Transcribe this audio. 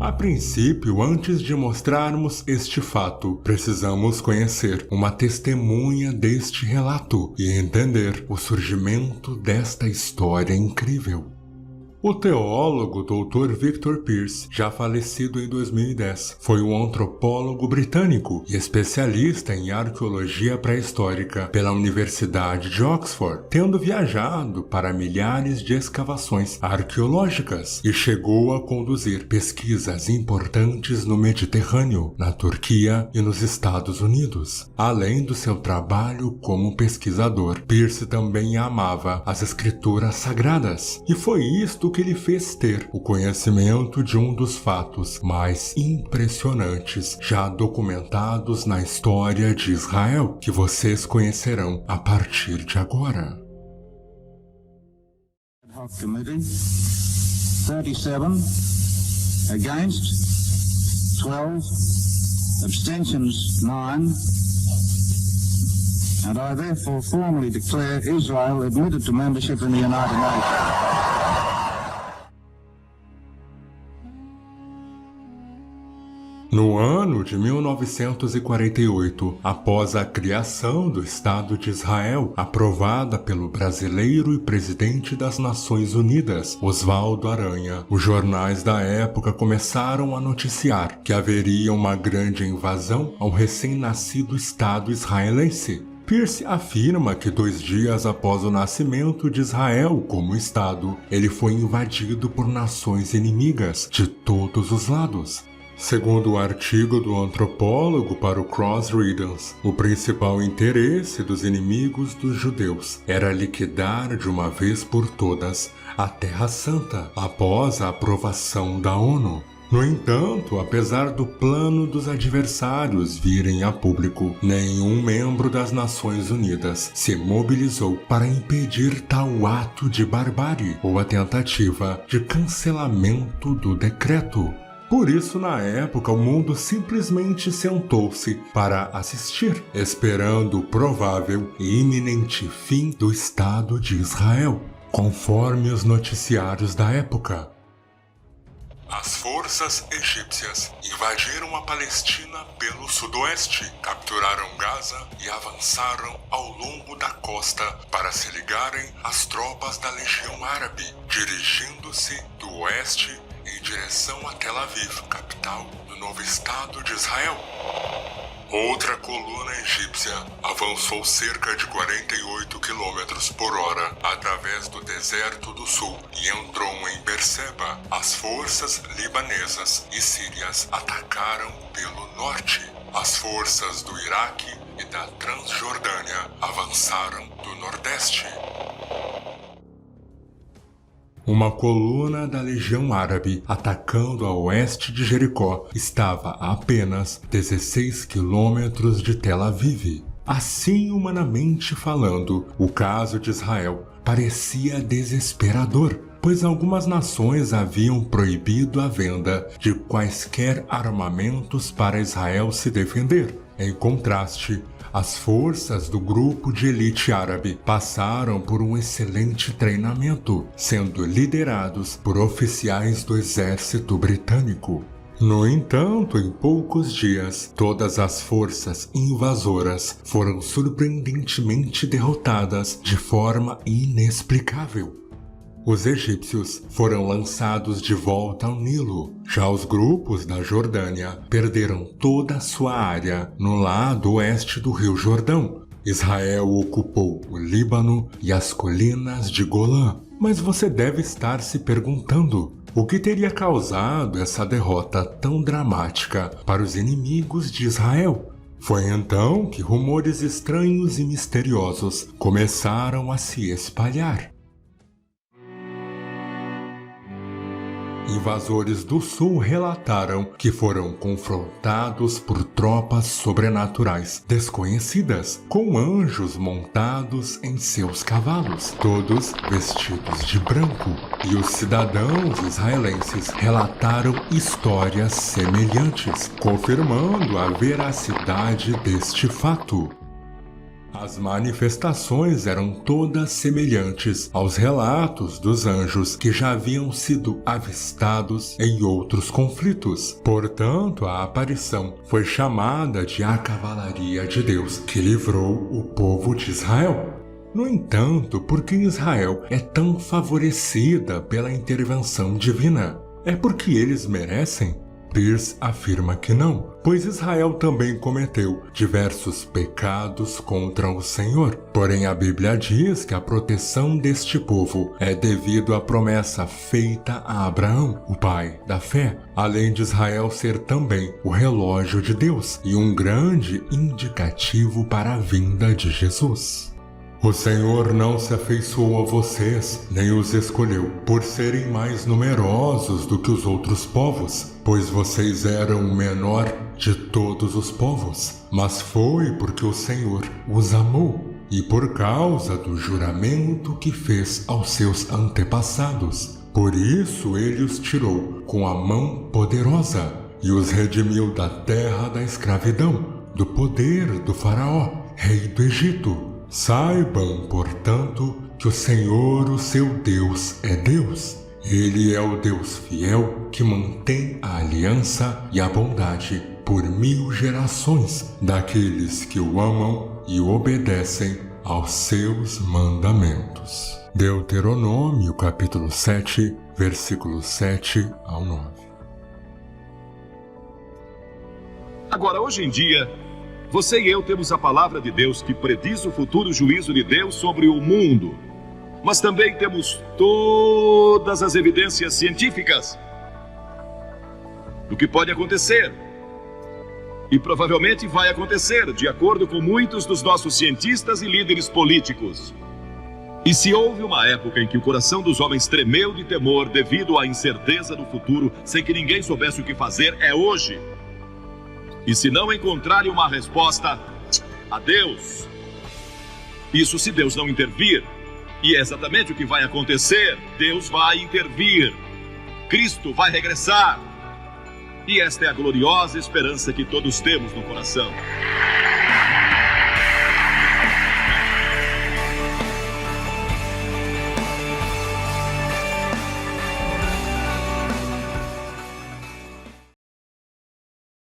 A princípio, antes de mostrarmos este fato, precisamos conhecer uma testemunha deste relato e entender o surgimento desta história incrível. O teólogo Dr. Victor Pearce, já falecido em 2010, foi um antropólogo britânico e especialista em arqueologia pré-histórica pela Universidade de Oxford, tendo viajado para milhares de escavações arqueológicas e chegou a conduzir pesquisas importantes no Mediterrâneo, na Turquia e nos Estados Unidos. Além do seu trabalho como pesquisador, Pearce também amava as escrituras sagradas, e foi isto que lhe fez ter o conhecimento de um dos fatos mais impressionantes já documentados na história de Israel, que vocês conhecerão a partir de agora. Committee, 37 against, 12 abstentions, 9, and I therefore formally declare Israel admitted to membership in the United Nations. No ano de 1948, após a criação do Estado de Israel, aprovada pelo brasileiro e presidente das Nações Unidas, Oswaldo Aranha, os jornais da época começaram a noticiar que haveria uma grande invasão ao recém-nascido Estado israelense. Pearce afirma que 2 dias após o nascimento de Israel como Estado, ele foi invadido por nações inimigas de todos os lados. Segundo o artigo do antropólogo para o Crossreaders, o principal interesse dos inimigos dos judeus era liquidar de uma vez por todas a Terra Santa, após a aprovação da ONU. No entanto, apesar do plano dos adversários virem a público, nenhum membro das Nações Unidas se mobilizou para impedir tal ato de barbárie ou a tentativa de cancelamento do decreto. Por isso, na época, o mundo simplesmente sentou-se para assistir, esperando o provável e iminente fim do Estado de Israel, conforme os noticiários da época. As forças egípcias invadiram a Palestina pelo sudoeste, capturaram Gaza e avançaram ao longo da costa para se ligarem às tropas da Legião Árabe, dirigindo-se do oeste em direção a Tel Aviv, capital do novo Estado de Israel. Outra coluna egípcia avançou cerca de 48 km por hora através do deserto do sul e entrou em Berseba. As forças libanesas e sírias atacaram pelo norte. As forças do Iraque e da Transjordânia avançaram do nordeste. Uma coluna da Legião Árabe atacando a oeste de Jericó estava a apenas 16 quilômetros de Tel Aviv. Assim, humanamente falando, o caso de Israel parecia desesperador, pois algumas nações haviam proibido a venda de quaisquer armamentos para Israel se defender. Em contraste, as forças do grupo de elite árabe passaram por um excelente treinamento, sendo liderados por oficiais do exército britânico. No entanto, em poucos dias, todas as forças invasoras foram surpreendentemente derrotadas de forma inexplicável. Os egípcios foram lançados de volta ao Nilo. Já os grupos da Jordânia perderam toda a sua área no lado oeste do Rio Jordão. Israel ocupou o Líbano e as colinas de Golã. Mas você deve estar se perguntando: o que teria causado essa derrota tão dramática para os inimigos de Israel? Foi então que rumores estranhos e misteriosos começaram a se espalhar. Invasores do sul relataram que foram confrontados por tropas sobrenaturais desconhecidas, com anjos montados em seus cavalos, todos vestidos de branco, e os cidadãos israelenses relataram histórias semelhantes, confirmando a veracidade deste fato. As manifestações eram todas semelhantes aos relatos dos anjos que já haviam sido avistados em outros conflitos. Portanto, a aparição foi chamada de a cavalaria de Deus, que livrou o povo de Israel. No entanto, por que Israel é tão favorecida pela intervenção divina? É porque eles merecem? Peirce afirma que não, pois Israel também cometeu diversos pecados contra o Senhor. Porém, a Bíblia diz que a proteção deste povo é devido à promessa feita a Abraão, o pai da fé, além de Israel ser também o relógio de Deus e um grande indicativo para a vinda de Jesus. O Senhor não se afeiçoou a vocês, nem os escolheu, por serem mais numerosos do que os outros povos, pois vocês eram o menor de todos os povos. Mas foi porque o Senhor os amou, e por causa do juramento que fez aos seus antepassados. Por isso ele os tirou com a mão poderosa, e os redimiu da terra da escravidão, do poder do faraó, rei do Egito. Saibam, portanto, que o Senhor, o seu Deus, é Deus. Ele é o Deus fiel que mantém a aliança e a bondade por 1000 gerações daqueles que o amam e obedecem aos seus mandamentos. Deuteronômio, capítulo 7, versículos 7 ao 9. Agora, hoje em dia, você e eu temos a palavra de Deus que prediz o futuro juízo de Deus sobre o mundo. Mas também temos todas as evidências científicas do que pode acontecer. E provavelmente vai acontecer, de acordo com muitos dos nossos cientistas e líderes políticos. E se houve uma época em que o coração dos homens tremeu de temor devido à incerteza do futuro, sem que ninguém soubesse o que fazer, é hoje. E se não encontrarem uma resposta, adeus. Isso se Deus não intervir. E é exatamente o que vai acontecer. Deus vai intervir. Cristo vai regressar. E esta é a gloriosa esperança que todos temos no coração.